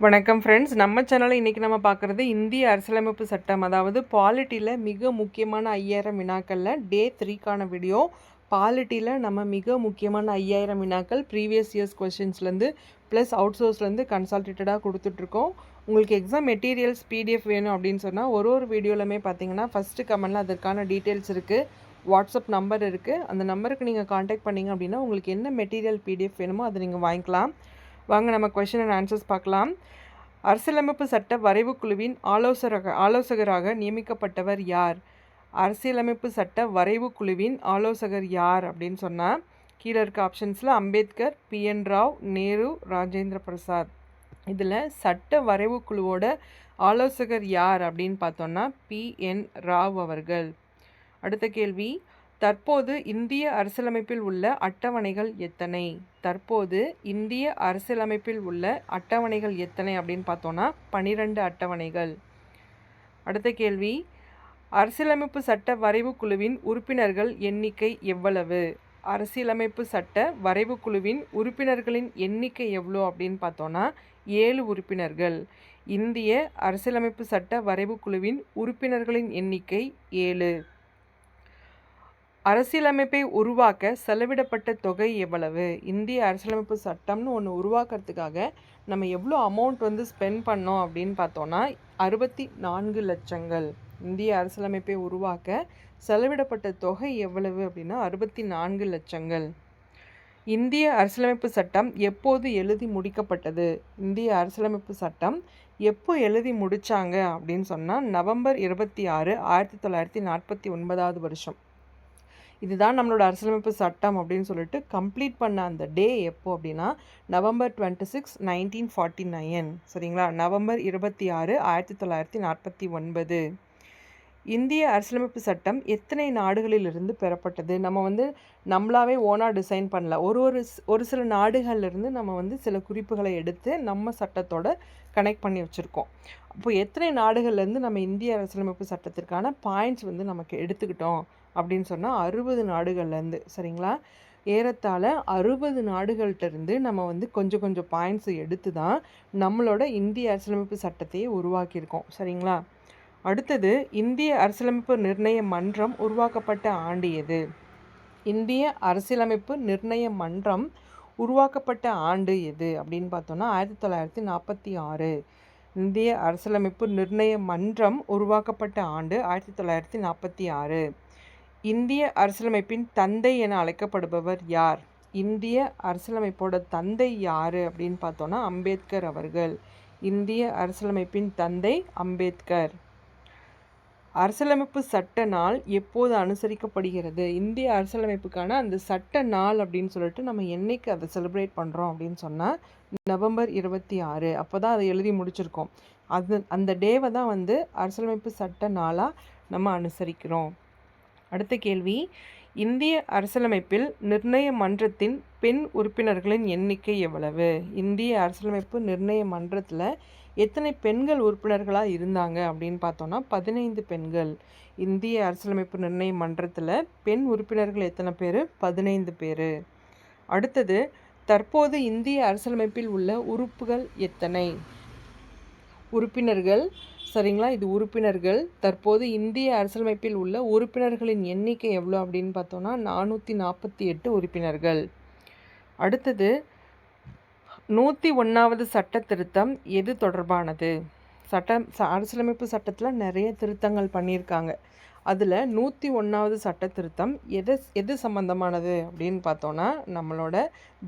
வணக்கம் ஃப்ரெண்ட்ஸ். நம்ம சேனலில் இன்றைக்கி நம்ம பார்க்குறது இந்திய அரசியலமைப்பு சட்டம், அதாவது பாலிட்டியில் மிக முக்கியமான 5000 வினாக்களில் டே 3க்கான வீடியோ. பாலிட்டியில் நம்ம மிக முக்கியமான 5000 வினாக்கள் ப்ரீவியஸ் இயர்ஸ் கொஷின்ஸ்லேருந்து ப்ளஸ் அவுட் சோர்ஸ்லேருந்து கன்சல்டேட்டடாக கொடுத்துட்ருக்கோம். உங்களுக்கு எக்ஸாம் மெட்டீரியல்ஸ் பிடிஎஃப் வேணும் அப்படின்னு சொன்னால் ஒரு வீடியோலையுமே பார்த்தீங்கன்னா ஃபஸ்ட்டு கமெண்டில் அதற்கான டீட்டெயில்ஸ் இருக்குது, வாட்ஸ்அப் நம்பர் இருக்குது. அந்த நம்பருக்கு நீங்கள் காண்டாக்ட் பண்ணிங்க அப்படின்னா உங்களுக்கு என்ன மெட்டீரியல் பிடிஎஃப் வேணுமோ அதை நீங்கள் வாங்கிக்கலாம். வாங்க நம்ம கொஷின் அண்ட் ஆன்சர்ஸ் பார்க்கலாம். அரசியலமைப்பு சட்ட வரைவு குழுவின் ஆலோசகராக நியமிக்கப்பட்டவர் யார்? அரசியலமைப்பு சட்ட வரைவு குழுவின் ஆலோசகர் யார் அப்படின்னு சொன்னால் கீழே இருக்க ஆப்ஷன்ஸில் அம்பேத்கர், PN ராவ், நேரு, ராஜேந்திர பிரசாத். இதில் சட்ட வரைவு குழுவோட ஆலோசகர் யார் அப்படின்னு பார்த்தோன்னா PN ராவ் அவர்கள். அடுத்த கேள்வி, தற்போது இந்திய அரசியலமைப்பில் உள்ள அட்டவணைகள் எத்தனை? தற்போது இந்திய அரசியலமைப்பில் உள்ள அட்டவணைகள் எத்தனை அப்படின்னு பார்த்தோன்னா 12 அட்டவணைகள். அடுத்த கேள்வி, அரசியலமைப்பு சட்ட வரைவு குழுவின் உறுப்பினர்கள் எண்ணிக்கை எவ்வளவு? அரசியலமைப்பு சட்ட வரைவு குழுவின் உறுப்பினர்களின் எண்ணிக்கை எவ்வளோ அப்படின்னு பார்த்தோன்னா 7 உறுப்பினர்கள். இந்திய அரசியலமைப்பு சட்ட வரைவு குழுவின் உறுப்பினர்களின் எண்ணிக்கை 7. அரசியலமைப்பை உருவாக்க செலவிடப்பட்ட தொகை எவ்வளவு? இந்திய அரசியலமைப்பு சட்டம்னு ஒன்று உருவாக்குறதுக்காக நம்ம எவ்வளோ அமௌண்ட் ஸ்பெண்ட் பண்ணோம் அப்படின்னு பார்த்தோன்னா 64 லட்சங்கள். இந்திய அரசியலமைப்பை உருவாக்க செலவிடப்பட்ட தொகை எவ்வளவு அப்படின்னா 64 லட்சங்கள். இந்திய அரசியலமைப்பு சட்டம் எப்போது எழுதி முடிக்கப்பட்டது? இந்திய அரசியலமைப்பு சட்டம் எப்போ எழுதி முடித்தாங்க அப்படின்னு சொன்னால் நவம்பர் 26, 1949 வருஷம். இதுதான் நம்மளோட அரசியலமைப்பு சட்டம் அப்படின்னு சொல்லிட்டு கம்ப்ளீட் பண்ண அந்த டே எப்போ அப்படின்னா நவம்பர் 26, 1949. சரிங்களா? நவம்பர் 26, 1949. இந்திய அரசியலமைப்பு சட்டம் எத்தனை நாடுகளிலிருந்து பெறப்பட்டது? நம்ம நம்மளாவே ஓனாக டிசைன் பண்ணல. ஒரு சில நாடுகள்லேருந்து நம்ம சில குறிப்புகளை எடுத்து நம்ம சட்டத்தோட கனெக்ட் பண்ணி வச்சுருக்கோம். அப்போது எத்தனை நாடுகள்லேருந்து நம்ம இந்திய அரசியலமைப்பு சட்டத்திற்கான பாயிண்ட்ஸ் நமக்கு எடுத்துக்கிட்டோம் அப்படின்னு சொன்னால் 60 நாடுகள்லேருந்து. சரிங்களா? ஏறத்தாழ 60 நாடுகள்கிட்டருந்து நம்ம கொஞ்சம் பாயிண்ட்ஸ் எடுத்து தான் நம்மளோட இந்திய அரசியலமைப்பு சட்டத்தையே உருவாக்கியிருக்கோம். சரிங்களா? அடுத்தது, இந்திய அரசியலமைப்பு நிர்ணய மன்றம் உருவாக்கப்பட்ட ஆண்டு எது? இந்திய அரசியலமைப்பு நிர்ணய மன்றம் உருவாக்கப்பட்ட ஆண்டு எது அப்படின்னு பார்த்தோன்னா 1946. இந்திய அரசியலமைப்பு நிர்ணய மன்றம் உருவாக்கப்பட்ட ஆண்டு 1946. இந்திய அரசியலமைப்பின் தந்தை என அழைக்கப்படுபவர் யார்? இந்திய அரசியலமைப்போட தந்தை யார் அப்படின்னு பார்த்தோன்னா அம்பேத்கர் அவர்கள். இந்திய அரசியலமைப்பின் தந்தை அம்பேத்கர். அரசியலமைப்பு சட்ட நாள் எப்போது அனுசரிக்கப்படுகிறது? இந்திய அரசியலமைப்புக்கான அந்த சட்ட நாள் அப்படின்னு சொல்லிட்டு நம்ம என்னைக்கு அதை செலிப்ரேட் பண்ணுறோம் அப்படின்னு சொன்னால் நவம்பர் 26. அப்போ தான் அதை எழுதி முடிச்சிருக்கோம். அந்த டேவை தான் அரசியலமைப்பு சட்ட நாளாக நம்ம அனுசரிக்கிறோம். அடுத்த கேள்வி, இந்திய அரசியலமைப்பில் நிர்ணய மன்றத்தின் பெண் உறுப்பினர்களின் எண்ணிக்கை எவ்வளவு? இந்திய அரசியலமைப்பு நிர்ணய மன்றத்தில் எத்தனை பெண்கள் உறுப்பினர்களாக இருந்தாங்க அப்படின்னு பார்த்தோன்னா 15 பெண்கள். இந்திய அரசியலமைப்பு நிர்ணய மன்றத்தில் பெண் உறுப்பினர்கள் எத்தனை பேர்? 15 பேர். அடுத்தது, தற்போது இந்திய அரசியலமைப்பில் உள்ள உறுப்புகள் எத்தனை? உறுப்பினர்கள். சரிங்களா? இது உறுப்பினர்கள். தற்போது இந்திய அரசியலமைப்பில் உள்ள உறுப்பினர்களின் எண்ணிக்கை எவ்வளோ அப்படின்னு பார்த்தோன்னா 448 உறுப்பினர்கள். அடுத்தது, 101வது சட்ட திருத்தம் எது தொடர்பானது? அரசியலமைப்பு சட்டத்தில் நிறைய திருத்தங்கள் பண்ணியிருக்காங்க. அதில் 101வது சட்ட திருத்தம் எது சம்மந்தமானது அப்படின்னு பார்த்தோன்னா நம்மளோட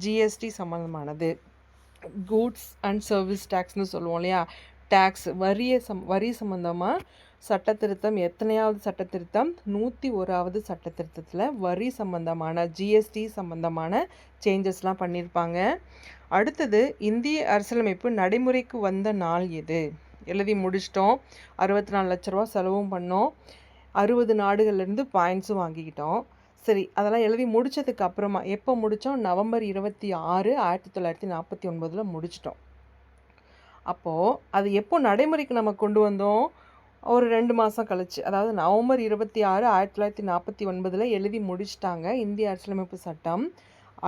GST சம்மந்தமானது. கூட்ஸ் அண்ட் சர்வீஸ் டேக்ஸ்னு சொல்லுவோம் இல்லையா? டேக்ஸ், வரி சம்மந்தமாக சட்ட திருத்தம். எத்தனையாவது சட்ட திருத்தம்? 101வது சட்ட திருத்தத்தில் வரி சம்மந்தமான GST சம்மந்தமான சேஞ்சஸ்லாம் பண்ணியிருப்பாங்க. அடுத்தது, இந்திய அரசியலமைப்பு நடைமுறைக்கு வந்த நாள் எது? எழுதி முடிச்சிட்டோம். 64 லட்ச ரூபா செலவும் பண்ணோம். 60 நாடுகள்லேருந்து பாயிண்ட்ஸும் வாங்கிக்கிட்டோம். சரி, அதெல்லாம் எழுதி முடித்ததுக்கு அப்புறமா எப்போ முடித்தோம்? நவம்பர் 26, 1949 முடிச்சிட்டோம். அப்போது அது எப்போ நடைமுறைக்கு நம்ம கொண்டு வந்தோம்? ஒரு 2 மாதம் கழிச்சு, அதாவது நவம்பர் 26, 1949 எழுதி முடிச்சிட்டாங்க இந்திய அரசியலமைப்பு சட்டம்.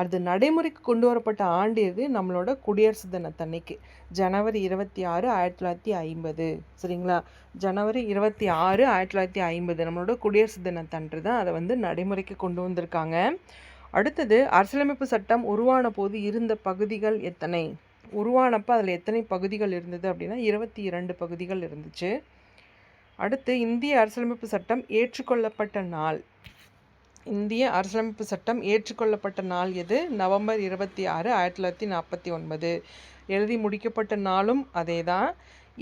அது நடைமுறைக்கு கொண்டு வரப்பட்ட ஆண்டு எது? நம்மளோட குடியரசு தினத்தன்னைக்கு ஜனவரி 26, 1950. சரிங்களா? ஜனவரி 26, 1950 நம்மளோட குடியரசு தினத்தன்று தான் அதை வந்து நடைமுறைக்கு கொண்டு வந்திருக்காங்க. அடுத்தது, அரசியலமைப்பு சட்டம் உருவான போது இருந்த பகுதிகள் எத்தனை? உருவானப்போ அதில் எத்தனை பகுதிகள் இருந்தது அப்படின்னா 22 பகுதிகள் இருந்துச்சு. அடுத்து, இந்திய அரசியலமைப்பு சட்டம் ஏற்றுக்கொள்ளப்பட்ட நாள். இந்திய அரசியலமைப்பு சட்டம் ஏற்றுக்கொள்ளப்பட்ட நாள் எது? நவம்பர் 26, 1949. எழுதி முடிக்கப்பட்ட நாளும் அதே தான்,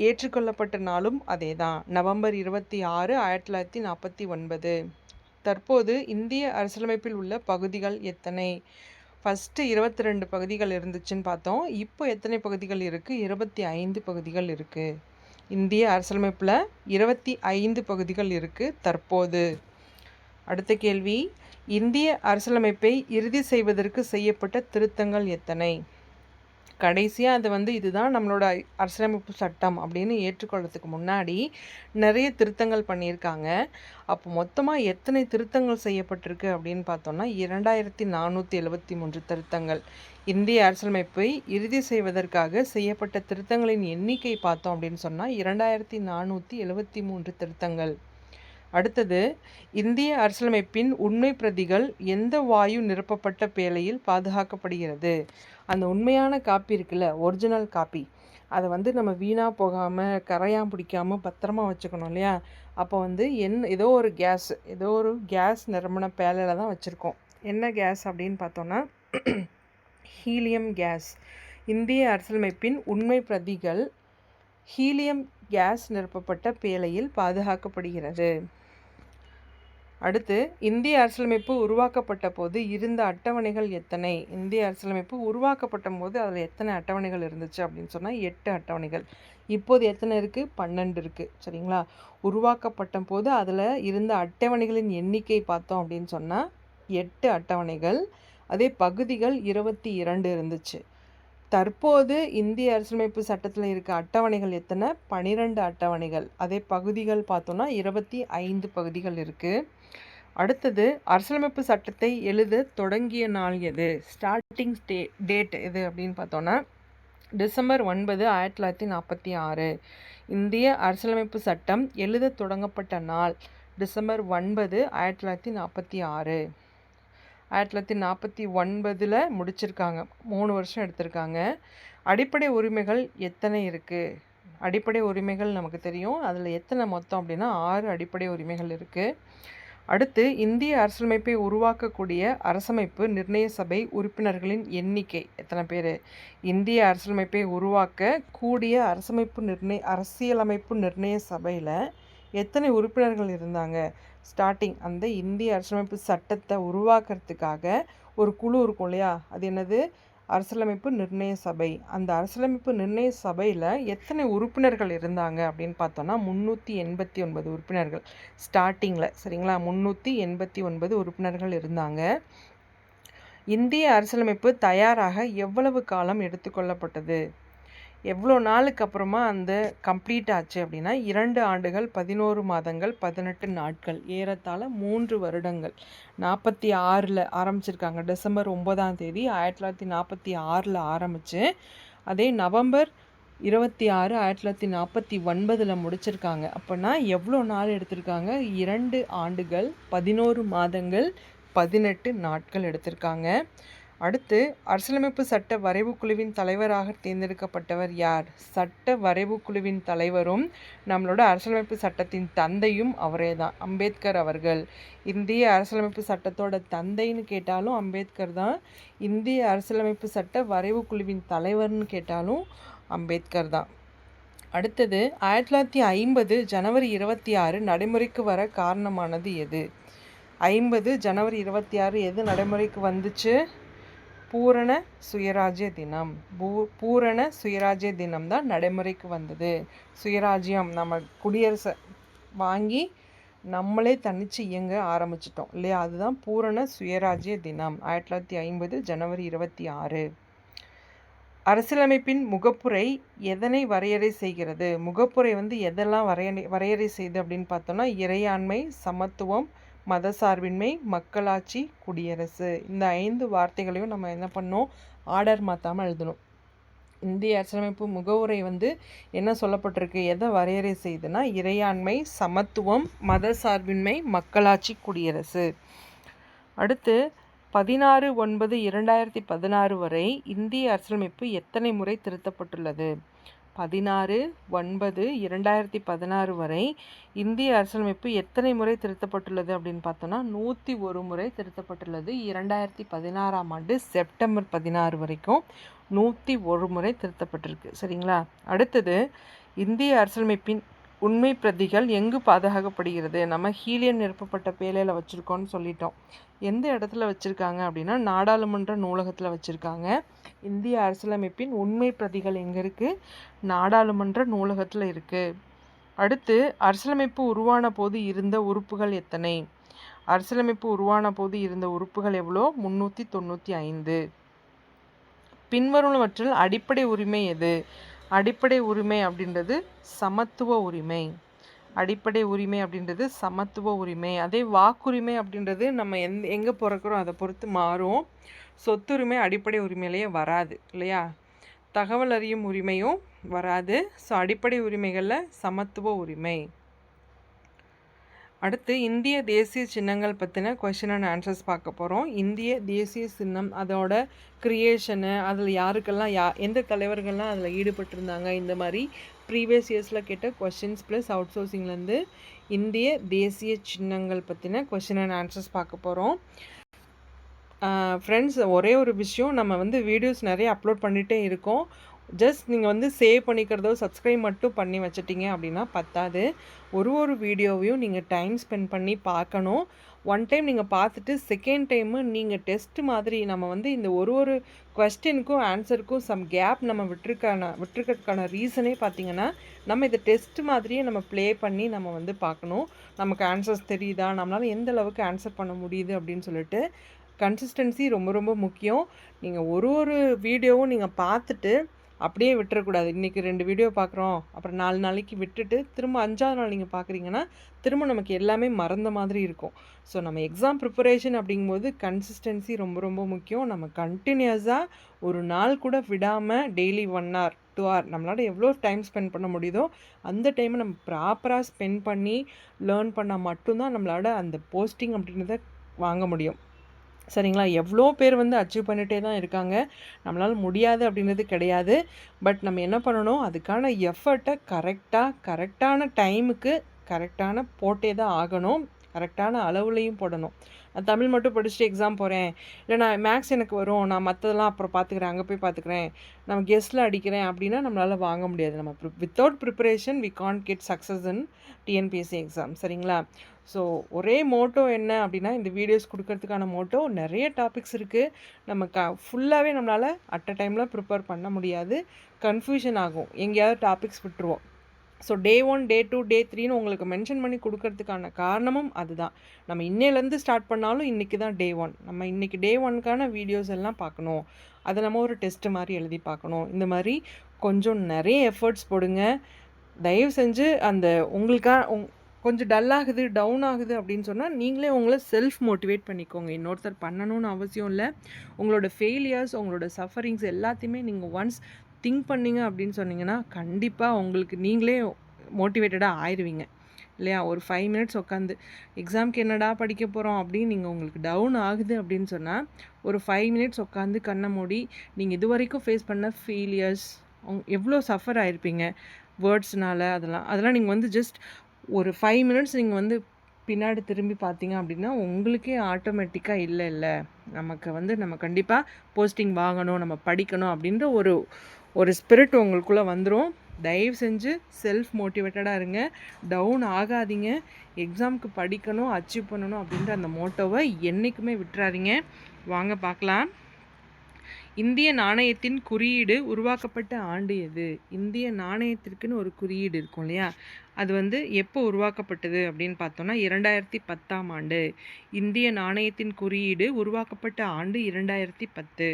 ஏற்றுக்கொள்ளப்பட்ட நாளும் அதே தான், நவம்பர் 26, 1949. தற்போது இந்திய அரசியலமைப்பில் உள்ள பகுதிகள் எத்தனை? ஃபஸ்ட்டு 22 பகுதிகள் இருந்துச்சுன்னு பார்த்தோம். இப்போ எத்தனை பகுதிகள் இருக்குது? 25 பகுதிகள் இருக்குது. இந்திய அரசியலமைப்பில் 25 பகுதிகள் இருக்குது தற்போது. அடுத்த கேள்வி, இந்திய அரசியலமைப்பை இறுதி செய்வதற்கு செய்யப்பட்ட திருத்தங்கள் எத்தனை? கடைசியாக அது வந்து இதுதான் நம்மளோட அரசியலமைப்பு சட்டம் அப்படின்னு ஏற்றுக்கொள்றதுக்கு முன்னாடி நிறைய திருத்தங்கள் பண்ணியிருக்காங்க. அப்போ மொத்தமாக எத்தனை திருத்தங்கள் செய்யப்பட்டிருக்கு அப்படின்னு பார்த்தோம்னா 2473 திருத்தங்கள். இந்திய அரசியலமைப்பை இறுதி செய்வதற்காக செய்யப்பட்ட திருத்தங்களின் எண்ணிக்கை பார்த்தோம் அப்படின்னு சொன்னால் 2473 திருத்தங்கள். அடுத்தது, இந்திய அரசியலமைப்பின் உண்மை பிரதிகள் எந்த வாயு நிரப்பப்பட்ட பேழையில் பாதுகாக்கப்படுகிறது? அந்த உண்மையான காப்பி இருக்குல்ல, ஒரிஜினல் காப்பி, அதை வந்து நம்ம வீணாக போகாமல் கரையான் பிடிக்காமல் பத்திரமா வச்சுக்கணும் இல்லையா? அப்போ வந்து ஏதோ ஒரு கேஸ் நிரம்பின பேழையில் தான் வச்சுருக்கோம். என்ன கேஸ் அப்படின்னு பார்த்தோன்னா ஹீலியம் கேஸ். இந்திய அரசியலமைப்பின் உண்மை பிரதிகள் ஹீலியம் கேஸ் நிரப்பப்பட்ட பேழையில் பாதுகாக்கப்படுகிறது. அடுத்து, இந்திய அரசியலமைப்பு உருவாக்கப்பட்ட போது இருந்த அட்டவணைகள் எத்தனை? இந்திய அரசியலமைப்பு உருவாக்கப்பட்ட போது அதில் எத்தனை அட்டவணைகள் இருந்துச்சு அப்படின்னு சொன்னால் 8 அட்டவணைகள். இப்போது எத்தனை இருக்குது? 12 இருக்குது. சரிங்களா? உருவாக்கப்பட்ட போது அதில் இருந்த அட்டவணைகளின் எண்ணிக்கை பார்த்தோம் அப்படின்னு சொன்னால் 8 அட்டவணைகள். அதே பகுதிகள் 22 இருந்துச்சு. தற்போது இந்திய அரசியலமைப்பு சட்டத்தில் இருக்க அட்டவணைகள் எத்தனை? 12 அட்டவணைகள். அதே பகுதிகள் பார்த்தோன்னா 25 பகுதிகள் இருக்குது. அடுத்தது, அரசியலமைப்பு சட்டத்தை எழுத தொடங்கிய நாள் எது? ஸ்டார்டிங் டேட் எது அப்படின்னு பார்த்தோன்னா டிசம்பர் 9, 1946. இந்திய அரசியலமைப்பு சட்டம் எழுத தொடங்கப்பட்ட நாள் டிசம்பர் 9, 1946. 1949 முடிச்சிருக்காங்க. 3 வருஷம் எடுத்திருக்காங்க. அடிப்படை உரிமைகள் எத்தனை இருக்குது? அடிப்படை உரிமைகள் நமக்கு தெரியும். அதில் எத்தனை மொத்தம் அப்படின்னா 6 அடிப்படை உரிமைகள் இருக்குது. அடுத்து, இந்திய அரசியலமைப்பை உருவாக்கக்கூடிய அரசமைப்பு நிர்ணய சபை உறுப்பினர்களின் எண்ணிக்கை எத்தனை பேர்? இந்திய அரசியலமைப்பை உருவாக்க கூடிய அரசியலமைப்பு நிர்ணய சபையில் எத்தனை உறுப்பினர்கள் இருந்தாங்க? ஸ்டார்டிங் அந்த இந்திய அரசியலமைப்பு சட்டத்தை உருவாக்குறதுக்காக ஒரு குழு இருக்கும் இல்லையா? அது என்னது? அரசியலமைப்பு நிர்ணய சபை. அந்த அரசியலமைப்பு நிர்ணய சபையில் எத்தனை உறுப்பினர்கள் இருந்தாங்க அப்படின்னு பார்த்தோன்னா 389 உறுப்பினர்கள் ஸ்டார்டிங்கில். சரிங்களா? 389 உறுப்பினர்கள் இருந்தாங்க. இந்திய அரசியலமைப்பு தயாராக எவ்வளவு காலம் எடுத்துக்கொள்ளப்பட்டது? எவ்வளோ நாளுக்கு அப்புறமா அந்த கம்ப்ளீட் ஆச்சு அப்படின்னா 2 ஆண்டுகள் 11 மாதங்கள் 18 நாட்கள், ஏறத்தாழ 3 வருடங்கள். 46 ஆரம்பிச்சிருக்காங்க. டிசம்பர் 9ஆம் தேதி 1946 ஆரம்பித்து அதே நவம்பர் 26, 1949 முடிச்சிருக்காங்க. அப்போனா எவ்வளோ நாள் எடுத்திருக்காங்க? 2 ஆண்டுகள் 11 மாதங்கள் 18 நாட்கள் எடுத்திருக்காங்க. அடுத்து, அரசியலமைப்பு சட்ட வரைவு குழுவின் தலைவராக தேர்ந்தெடுக்கப்பட்டவர் யார்? சட்ட வரைவு குழுவின் தலைவரும் நம்மளோட அரசியலமைப்பு சட்டத்தின் தந்தையும் அவரே தான், அம்பேத்கர் அவர்கள். இந்திய அரசியலமைப்பு சட்டத்தோட தந்தைன்னு கேட்டாலும் அம்பேத்கர் தான். இந்திய அரசியலமைப்பு சட்ட வரைவு குழுவின் தலைவர்னு கேட்டாலும் அம்பேத்கர் தான். அடுத்தது, 1950 ஜனவரி 26 நடைமுறைக்கு வர காரணமானது எது? 50 ஜனவரி 26 எது நடைமுறைக்கு வந்துச்சு? பூரண சுயராஜ்ய தினம். பூரண சுயராஜ்ய தினம் தான் நடைமுறைக்கு வந்தது. சுயராஜ்யம், நம்ம குடியரசை வாங்கி நம்மளே தனித்து இயங்க ஆரம்பிச்சிட்டோம் இல்லையா? அதுதான் பூரண சுயராஜ்ய தினம், 1950 ஜனவரி 26. அரசியலமைப்பின் முகப்புரை எதனை வரையறை செய்கிறது? முகப்புரை வந்து எதெல்லாம் வரையறை செய்யுது அப்படின்னு பார்த்தோம்னா இறையாண்மை, சமத்துவம், மதசார்பின்மை, மக்களாட்சி, குடியரசு. இந்த 5 வார்த்தைகளையும் நம்ம என்ன பண்ணோம், ஆர்டர் மாற்றாமல் எழுதணும். இந்திய அரசியலமைப்பு முகவுரை வந்து என்ன சொல்லப்பட்டிருக்கு, எதை வரையறை செய்யுதுன்னா இறையாண்மை, சமத்துவம், மதசார்பின்மை, மக்களாட்சி, குடியரசு. அடுத்து 16/9/2016 வரை இந்திய அரசியலமைப்பு எத்தனை முறை திருத்தப்பட்டுள்ளது? 16/9/2016 வரை இந்திய அரசியலமைப்பு எத்தனை முறை திருத்தப்பட்டுள்ளது அப்படின்னு பார்த்தோன்னா 101 முறை திருத்தப்பட்டுள்ளது. 2016ஆம் ஆண்டு செப்டம்பர் 16 வரைக்கும் 101 முறை திருத்தப்பட்டிருக்கு. சரிங்களா? அடுத்தது இந்திய அரசியலமைப்பின் உண்மை பிரதிகள் எங்கு பாதுகாக்கப்படுகிறது? நம்ம ஹீலியம் நிரப்பப்பட்ட பேழையில் வச்சுருக்கோன்னு சொல்லிட்டோம். எந்த இடத்துல வச்சுருக்காங்க அப்படின்னா நாடாளுமன்ற நூலகத்தில் வச்சுருக்காங்க. இந்திய அரசியலமைப்பின் உண்மை பிரதிகள் எங்கே இருக்குது? நாடாளுமன்ற நூலகத்தில் இருக்குது. அடுத்து அரசியலமைப்பு உருவான போது இருந்த உறுப்புகள் எத்தனை? அரசியலமைப்பு உருவான போது இருந்த உறுப்புகள் எவ்வளோ? 395. பின்வருவனவற்றில் அடிப்படை உரிமை எது? அடிப்படை உரிமை அப்படின்றது சமத்துவ உரிமை. அடிப்படை உரிமை அப்படின்றது சமத்துவ உரிமை. அதே வாக்குரிமை அப்படின்றது நம்ம எங்கே பிறக்கிறோம் அதை பொறுத்து மாறும். சொத்துரிமை அடிப்படை உரிமையிலேயே வராது இல்லையா? தகவல் அறியும் உரிமையும் வராது. ஸோ அடிப்படை உரிமைகளில் சமத்துவ உரிமை. அடுத்து இந்திய தேசிய சின்னங்கள் பற்றின கொஷின் அண்ட் ஆன்சர்ஸ் பார்க்க போகிறோம். இந்திய தேசிய சின்னம், அதோட க்ரியேஷனு, அதில் யாருக்கெல்லாம் எந்த தலைவர்கள்லாம் அதில் ஈடுபட்டிருந்தாங்க, இந்த மாதிரி ப்ரீவியஸ் இயர்ஸில் கேட்ட கொஷின்ஸ் ப்ளஸ் அவுட் சோர்சிங்லேருந்து இந்திய தேசிய சின்னங்கள் பற்றின கொஷின் அண்ட் ஆன்சர்ஸ் பார்க்க போகிறோம். ஃப்ரெண்ட்ஸ், ஒரே ஒரு விஷயம், நம்ம வந்து வீடியோஸ் நிறைய அப்லோட் பண்ணிகிட்டே இருக்கோம். ஜஸ்ட் நீங்கள் வந்து சேவ் பண்ணிக்கிறதோ சப்ஸ்கிரைப் மட்டும் பண்ணி வச்சிட்டிங்க அப்படின்னா பத்தாது. ஒரு வீடியோவையும் நீங்கள் டைம் ஸ்பெண்ட் பண்ணி பார்க்கணும். ஒன் டைம் நீங்கள் பார்த்துட்டு செகண்ட் டைமு நீங்கள் டெஸ்ட் மாதிரி நம்ம வந்து இந்த ஒரு கொஸ்டினுக்கும் ஆன்சருக்கும் சம் கேப் நம்ம விட்டுருக்கிறதுக்கான ரீசனே பார்த்திங்கன்னா நம்ம இதை டெஸ்ட் மாதிரியே நம்ம ப்ளே பண்ணி நம்ம வந்து பார்க்கணும். நமக்கு ஆன்சர்ஸ் தெரியுதா, நம்மளால் எந்த அளவுக்கு ஆன்சர் பண்ண முடியுது அப்படின்னு சொல்லிட்டு கன்சிஸ்டன்சி ரொம்ப ரொம்ப முக்கியம். நீங்கள் ஒரு வீடியோவும் நீங்கள் பார்த்துட்டு அப்படியே விட்டுறக்கூடாது. இன்றைக்கி 2 வீடியோ பார்க்குறோம், அப்புறம் 4 நாளைக்கு விட்டுட்டு திரும்ப 5ஆவது நாள் நீங்கள் பார்க்குறீங்கன்னா திரும்ப நமக்கு எல்லாமே மறந்த மாதிரி இருக்கும். ஸோ நம்ம எக்ஸாம் ப்ரிப்பரேஷன் அப்படிங்கும்போது கன்சிஸ்டன்சி ரொம்ப ரொம்ப முக்கியம். நம்ம கண்டினியூஸாக ஒரு நாள் கூட விடாமல் டெய்லி 1 hour 2 hour நம்மளால் எவ்வளோ டைம் ஸ்பெண்ட் பண்ண முடியுதோ அந்த டைமை நம்ம ப்ராப்பராக ஸ்பெண்ட் பண்ணி லேர்ன் பண்ணால் மட்டும்தான் நம்மளால் அந்த போஸ்டிங் அப்படின்றத வாங்க முடியும். சரிங்களா? எவ்வளோ பேர் வந்து அச்சீவ் பண்ணிகிட்டே தான் இருக்காங்க. நம்மளால் முடியாது அப்படின்றது கிடையாது. பட் நம்ம என்ன பண்ணணும், அதுக்கான எஃபர்ட்டை கரெக்டான டைமுக்கு கரெக்டான போட்டே தான் ஆகணும். கரெக்டான அளவுலையும் போடணும். நான் தமிழ் மட்டும் படிச்சுட்டு எக்ஸாம் போகிறேன், இல்லை நான் மேக்ஸ் எனக்கு வரும், நான் மற்றதெல்லாம் அப்புறம் பார்த்துக்கிறேன், அங்கே போய் பார்த்துக்கிறேன், நம்ம கெஸ்ட்டில் அடிக்கிறேன் அப்படின்னா நம்மளால் வாங்க முடியாது. நம்ம without preparation we can't get success in TNPSC exam. சரிங்களா? ஸோ ஒரே மோட்டோ என்ன அப்படின்னா, இந்த வீடியோஸ் கொடுக்கறதுக்கான மோட்டோ நிறைய டாபிக்ஸ் இருக்குது. நம்ம ஃபுல்லாகவே நம்மளால் அட் அ டைமில் ப்ரிப்பேர் பண்ண முடியாது. கன்ஃபியூஷன் ஆகும், எங்கேயாவது டாபிக்ஸ் விட்டுருவோம். ஸோ Day 1 Day 2 Day 3ன்னு உங்களுக்கு மென்ஷன் பண்ணி கொடுக்கறதுக்கான காரணமும் அதுதான். நம்ம இன்னையிலேருந்து ஸ்டார்ட் பண்ணாலும் இன்றைக்கி தான் Day 1. நம்ம இன்றைக்கி Day 1க்கான வீடியோஸ் எல்லாம் பார்க்கணும். அதை நம்ம ஒரு டெஸ்ட் மாதிரி எழுதி பார்க்கணும். இந்த மாதிரி கொஞ்சம் நிறைய எஃபர்ட்ஸ் போடுங்க. தயவு செஞ்சு அந்த கொஞ்சம் டல்லாகுது, டவுன் ஆகுது அப்படின்னு சொன்னால் நீங்களே உங்களை செல்ஃப் மோட்டிவேட் பண்ணிக்கோங்க. இன்னொருத்தர் பண்ணணும்னு அவசியம் இல்லை. உங்களோட ஃபெயிலியர்ஸ், உங்களோட சஃபரிங்ஸ் எல்லாத்தையுமே நீங்கள் ஒன்ஸ் திங்க் பண்ணிங்க அப்படின்னு சொன்னீங்கன்னா கண்டிப்பாக உங்களுக்கு நீங்களே மோட்டிவேட்டடாக ஆயிடுவீங்க இல்லையா? ஒரு 5 minutes உட்காந்து எக்ஸாமுக்கு என்னடா படிக்க போகிறோம் அப்படின்னு நீங்கள் உங்களுக்கு டவுன் ஆகுது அப்படின்னு சொன்னால் ஒரு 5 minutes உட்காந்து கண்ணை மூடி நீங்கள் இது வரைக்கும் ஃபேஸ் பண்ண ஃபெயிலியர்ஸ், எவ்வளோ சஃபர் ஆகிருப்பீங்க வேர்ட்ஸ்னால், அதெல்லாம் நீங்கள் வந்து ஜஸ்ட் ஒரு 5 minutes நீங்கள் வந்து பின்னாடி திரும்பி பார்த்தீங்க அப்படின்னா உங்களுக்கே ஆட்டோமேட்டிக்காக இல்லை நமக்கு வந்து நம்ம கண்டிப்பாக போஸ்டிங் வாங்கணும், நம்ம படிக்கணும் அப்படின்ற ஒரு ஸ்பிரிட் உங்களுக்குள்ளே வந்துடும். தயவு செஞ்சு செல்ஃப் மோட்டிவேட்டடாக இருங்க, டவுன் ஆகாதீங்க. எக்ஸாமுக்கு படிக்கணும், அச்சீவ் பண்ணணும் அப்படின்ற அந்த மோட்டோவை என்றைக்குமே விட்டுறாதீங்க. வாங்க பார்க்கலாம். இந்திய நாணயத்தின் குறியீடு உருவாக்கப்பட்ட ஆண்டு எது? இந்திய நாணயத்திற்குன்னு ஒரு குறியீடு இருக்கும் இல்லையா? அது வந்து எப்போ உருவாக்கப்பட்டது அப்படின்னு பார்த்தோன்னா 2010ஆம் ஆண்டு. இந்திய நாணயத்தின் குறியீடு உருவாக்கப்பட்ட ஆண்டு 2010.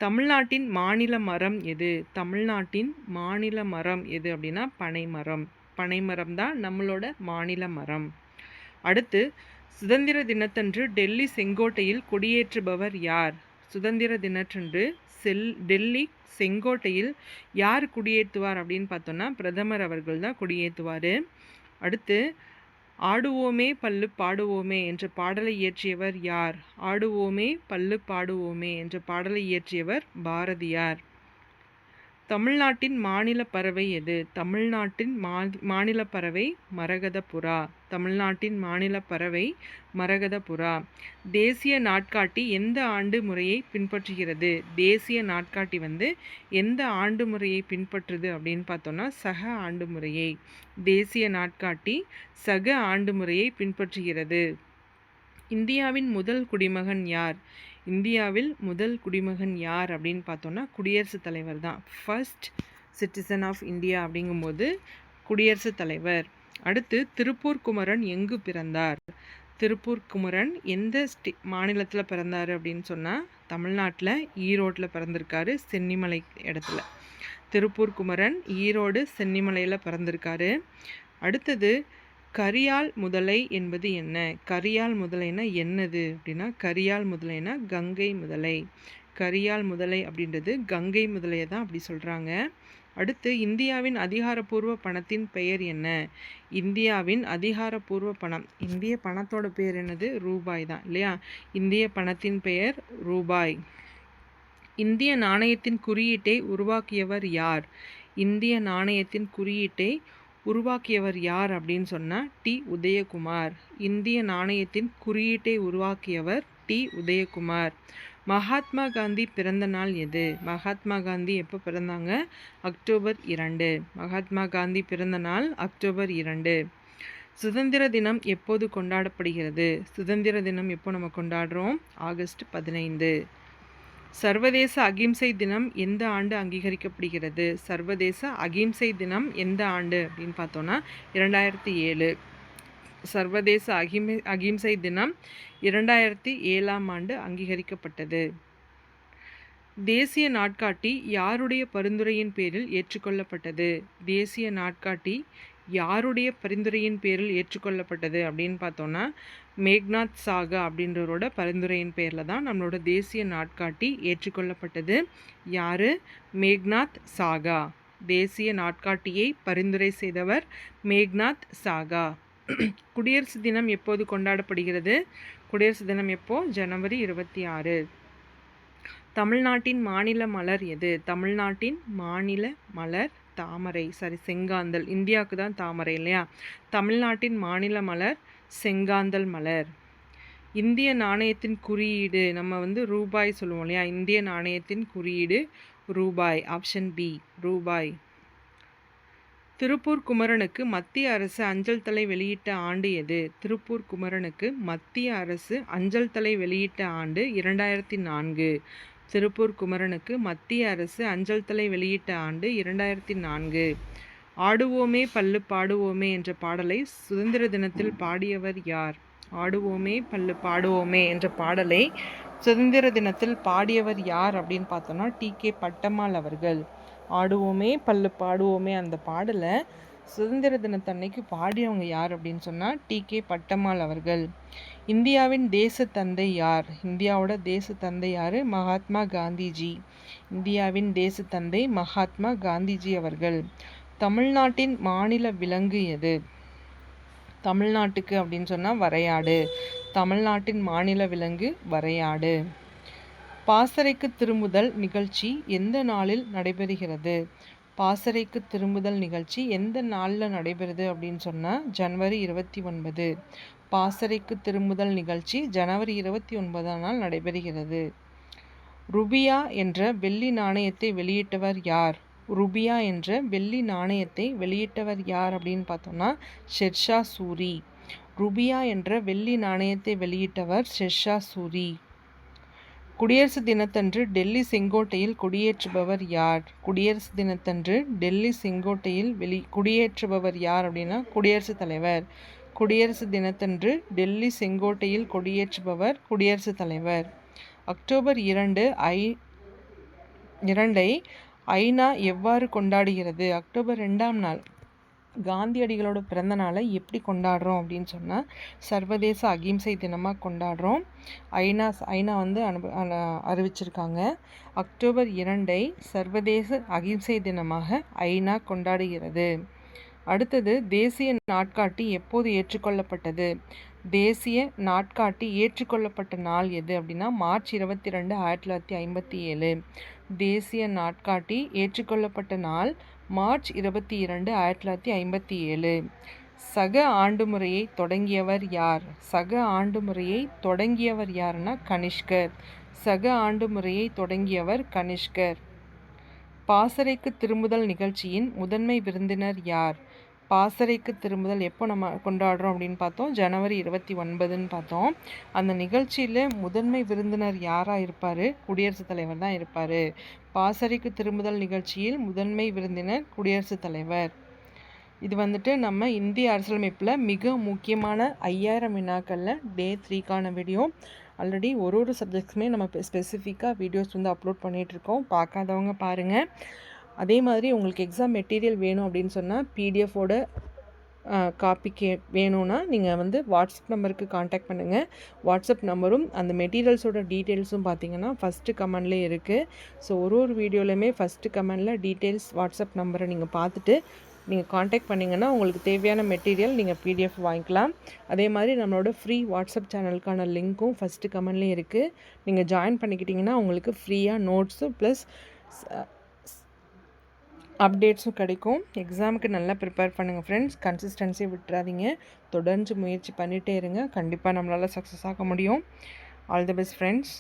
தமிழ்நாட்டின் மாநில மரம் எது? தமிழ்நாட்டின் மாநில மரம் எது அப்படின்னா பனைமரம். பனைமரம் தான் நம்மளோட மாநில மரம். அடுத்து சுதந்திர தினத்தன்று டெல்லி செங்கோட்டையில் கொடியேற்றுபவர் யார்? சுதந்திர தினத்தன்று டெல்லி செங்கோட்டையில் யார் கொடியேற்றுவார் அப்படின்னு பார்த்தோன்னா பிரதமர் அவர்கள் தான் கொடியேற்றுவார். அடுத்து ஆடுவோமே பல்லு பாடுவோமே என்ற பாடலை இயற்றியவர் யார்? ஆடுவோமே பல்லு பாடுவோமே என்ற பாடலை இயற்றியவர் பாரதியார். தமிழ்நாட்டின் மாநில பறவை எது? தமிழ்நாட்டின் மாநில பறவை மரகதப்புறா. தமிழ்நாட்டின் மாநில பறவை மரகதப்புறா. தேசிய நாட்காட்டி எந்த ஆண்டு முறையை பின்பற்றுகிறது? தேசிய நாட்காட்டி எந்த ஆண்டு முறையை பின்பற்றுது அப்படின்னு பார்த்தோன்னா சக ஆண்டு முறையை. தேசிய நாட்காட்டி சக ஆண்டு முறையை பின்பற்றுகிறது. இந்தியாவின் முதல் குடிமகன் யார்? இந்தியாவில் முதல் குடிமகன் யார் அப்படின்னு பார்த்தோன்னா குடியரசுத் தலைவர் தான். ஃபர்ஸ்ட் சிட்டிசன் ஆஃப் இந்தியா அப்படிங்கும்போது குடியரசுத் தலைவர். அடுத்து திருப்பூர் குமரன் எங்கு பிறந்தார்? திருப்பூர் குமரன் எந்த மாநிலத்தில் பிறந்தார் அப்படின்னு சொன்னால் தமிழ்நாட்டில் ஈரோட்டில் பிறந்திருக்காரு, சென்னிமலை இடத்துல. திருப்பூர் குமரன் ஈரோடு சென்னிமலையில் பிறந்திருக்காரு. அடுத்தது கரியால் முதலை என்பது என்ன? கரியால் முதலைனா என்னது அப்படின்னா கரியால் முதலைனா கங்கை முதலை. கரியால் முதலை அப்படின்றது கங்கை முதலையை தான் அப்படி சொல்கிறாங்க. அடுத்து இந்தியாவின் அதிகாரப்பூர்வ பணத்தின் பெயர் என்ன? இந்தியாவின் அதிகாரப்பூர்வ பணம், இந்திய பணத்தோட பெயர் என்னது? ரூபாய் தான் இல்லையா? இந்திய பணத்தின் பெயர் ரூபாய். இந்திய நாணயத்தின் குறியீட்டை உருவாக்கியவர் யார்? இந்திய நாணயத்தின் குறியீட்டை உருவாக்கியவர் யார் அப்படின்னு சொன்னால் டி. உதயகுமார். இந்திய நாணயத்தின் குறியீட்டை உருவாக்கியவர் டி. உதயகுமார். மகாத்மா காந்தி பிறந்த நாள் எது? மகாத்மா காந்தி எப்போ பிறந்தாங்க? அக்டோபர் 2. மகாத்மா காந்தி பிறந்த நாள் அக்டோபர் 2. சுதந்திர தினம் எப்போது கொண்டாடப்படுகிறது? சுதந்திர தினம் எப்போ நம்ம கொண்டாடுறோம்? ஆகஸ்ட் 15. சர்வதேச அகிம்சை தினம் எந்த ஆண்டு அங்கீகரிக்கப்படுகிறது? சர்வதேச அகிம்சை தினம் எந்த ஆண்டு அப்படின்னு பார்த்தோன்னா 2007. சர்வதேச அகிம்சை தினம் 2007ஆம் ஆண்டு அங்கீகரிக்கப்பட்டது. தேசிய நாட்காட்டி யாருடைய பரிந்துரையின் பேரில் ஏற்றுக்கொள்ளப்பட்டது? தேசிய நாட்காட்டி யாருடைய பரிந்துரையின் பேரில் ஏற்றுக்கொள்ளப்பட்டது அப்படின்னு பார்த்தோன்னா மேக்நாத் சாகா அப்படின்றவரோட பரிந்துரையின் பேரில் தான் நம்மளோட தேசிய நாட்காட்டி ஏற்றுக்கொள்ளப்பட்டது. யார்? மேக்நாத் சாகா. தேசிய நாட்காட்டியை பரிந்துரை செய்தவர் மேக்நாத் சாகா. குடியரசு தினம் எப்போது கொண்டாடப்படுகிறது? குடியரசு தினம் எப்போ? ஜனவரி 26. தமிழ்நாட்டின் மாநில மலர் எது? தமிழ்நாட்டின் மாநில மலர் தாமரை. செங்காந்தல். இந்தியாவுக்கு தான் தாமரை இல்லையா? தமிழ்நாட்டின் மாநில மலர் செங்காந்தல் மலர். இந்திய நாணயத்தின் குறியீடு நம்ம ரூபாய் சொல்லுவோம் இல்லையா? இந்திய நாணயத்தின் குறியீடு ரூபாய். ஆப்ஷன் பி ரூபாய். திருப்பூர் குமரனுக்கு மத்திய அரசு அஞ்சல் தலை வெளியிட்ட ஆண்டு எது? திருப்பூர் குமரனுக்கு மத்திய அரசு அஞ்சல் தலை வெளியிட்ட ஆண்டு 2004. திருப்பூர் குமரனுக்கு மத்திய அரசு அஞ்சல் தலை வெளியிட்ட ஆண்டு 2004. ஆடுவோமே பல்லு பாடுவோமே என்ற பாடலை சுதந்திர தினத்தில் பாடியவர் யார்? ஆடுவோமே பல்லு பாடுவோமே என்ற பாடலை சுதந்திர தினத்தில் பாடியவர் யார் அப்படின்னு பார்த்தோன்னா டி.கே. பட்டம்மாள் அவர்கள். ஆடுவோமே பல்லு பாடுவோமே அந்த பாடலை சுதந்திர தினத்தன்னைக்கு பாடியவங்க யார் அப்படின்னு சொன்னால் டி.கே. பட்டம்மாள் அவர்கள். இந்தியாவின் தேச தந்தை யார்? இந்தியாவோட தேச தந்தை யார்? மகாத்மா காந்திஜி. இந்தியாவின் தேச தந்தை மகாத்மா காந்திஜி அவர்கள். தமிழ்நாட்டின் மாநில விலங்கு எது? தமிழ்நாட்டுக்கு அப்படின்னு சொன்னால் வரையாடு. தமிழ்நாட்டின் மாநில விலங்கு வரையாடு. பாசறைக்கு திரும்புதல் நிகழ்ச்சி எந்த நாளில் நடைபெறுகிறது? பாசறைக்கு திரும்புதல் நிகழ்ச்சி எந்த நாளில் நடைபெறுது அப்படின்னு சொன்னால் ஜனவரி 29. பாசறைக்கு திரும்புதல் நிகழ்ச்சி ஜனவரி 29ஆம் நாள் நடைபெறுகிறது. ருபியா என்ற வெள்ளி நாணயத்தை வெளியிட்டவர் யார்? ருபியா என்ற வெள்ளி நாணயத்தை வெளியிட்டவர் யார் அப்படின்னு பார்த்தோம்னா ஷெர்ஷா சூரி. ருபியா என்ற வெள்ளி நாணயத்தை வெளியிட்டவர் ஷெர்ஷா சூரி. குடியரசு தினத்தன்று டெல்லி செங்கோட்டையில் கொடியேற்றுபவர் யார்? குடியரசு தினத்தன்று டெல்லி செங்கோட்டையில் கொடியேற்றுபவர் யார் அப்படின்னா குடியரசுத் தலைவர். குடியரசு தினத்தன்று டெல்லி செங்கோட்டையில் கொடியேற்றுபவர் குடியரசுத் தலைவர். அக்டோபர் 2 ஐநா எவ்வாறு கொண்டாடுகிறது? அக்டோபர் 2ஆம் நாள் காந்தியடிகளோட பிறந்த நாளை எப்படி கொண்டாடுறோம் அப்படின்னு சொன்னால் சர்வதேச அகிம்சை தினமாக கொண்டாடுறோம். ஐநா வந்து அறிவிச்சிருக்காங்க. அக்டோபர் 2 சர்வதேச அகிம்சை தினமாக ஐநா கொண்டாடுகிறது. அடுத்தது தேசிய நாட்காட்டி எப்போது ஏற்றுக்கொள்ளப்பட்டது? தேசிய நாட்காட்டி ஏற்றுக்கொள்ளப்பட்ட நாள் எது அப்படின்னா மார்ச் 22, 1957. தேசிய நாட்காட்டி ஏற்றுக்கொள்ளப்பட்ட நாள் மார்ச் 22, 1957. சக ஆண்டு முறையை தொடங்கியவர் யார்? சக ஆண்டு முறையை தொடங்கியவர் யாருன்னா கனிஷ்கர். சக ஆண்டு முறையை தொடங்கியவர் கனிஷ்கர். பாசறைக்கு திரும்புதல் நிகழ்ச்சியின் முதன்மை விருந்தினர் யார்? பாசறைக்கு திரும்புதல் எப்போ நம்ம கொண்டாடுறோம் அப்படின்னு பார்த்தோம், ஜனவரி 29ன்னு பார்த்தோம். அந்த நிகழ்ச்சியில் முதன்மை விருந்தினர் யாராக இருப்பார்? குடியரசுத் தலைவர் தான் இருப்பார். பாசறைக்கு திரும்புதல் நிகழ்ச்சியில் முதன்மை விருந்தினர் குடியரசுத் தலைவர். இது வந்துட்டு நம்ம இந்திய அரசியலமைப்பில் மிக முக்கியமான 5000 வினாக்களில் டே 3க்கான வீடியோ. ஆல்ரெடி ஒரு சப்ஜெக்ட்ஸுமே நம்ம ஸ்பெசிஃபிக்காக வீடியோஸ் வந்து அப்லோட் பண்ணிகிட்ருக்கோம். பார்க்காதவங்க பாருங்கள். அதே மாதிரி உங்களுக்கு எக்ஸாம் மெட்டீரியல் வேணும் அப்படின்னு சொன்னால் பிடிஎஃபோட காப்பி வேணும்னா நீங்கள் வந்து வாட்ஸ்அப் நம்பருக்கு காண்டாக்ட் பண்ணுங்கள். வாட்ஸ்அப் நம்பரும் அந்த மெட்டீரியல்ஸோட டீட்டெயில்ஸும் பார்த்தீங்கன்னா ஃபஸ்ட்டு கமெண்ட்லேயே இருக்குது. ஸோ ஒரு கமெண்ட்லையுமே ஃபஸ்ட்டு கமெண்டில் டீட்டெயில்ஸ் வாட்ஸ்அப் நம்பரை நீங்கள் பார்த்துட்டு நீங்கள் காண்டாக்ட் பண்ணிங்கன்னா உங்களுக்கு தேவையான மெட்டீரியல் நீங்கள் பிடிஎஃப் வாங்கிக்கலாம். அதே மாதிரி நம்மளோட ஃப்ரீ வாட்ஸ்அப் சேனலுக்கான லிங்க்கும் ஃபஸ்ட்டு கமெண்ட்லேயே இருக்குது. நீங்கள் ஜாயின் பண்ணிக்கிட்டிங்கன்னா உங்களுக்கு ஃப்ரீயாக நோட்ஸும் ப்ளஸ் அப்டேட்ஸும் கிடைக்கும். எக்ஸாமுக்கு நல்லா ப்ரிப்பேர் பண்ணுங்கள் ஃப்ரெண்ட்ஸ். கன்சிஸ்டன்சி விட்டுறாதீங்க. தொடர்ந்து முயற்சி பண்ணிகிட்டே இருங்க. கண்டிப்பாக நம்மளால் சக்ஸஸ் ஆக முடியும். All the best friends.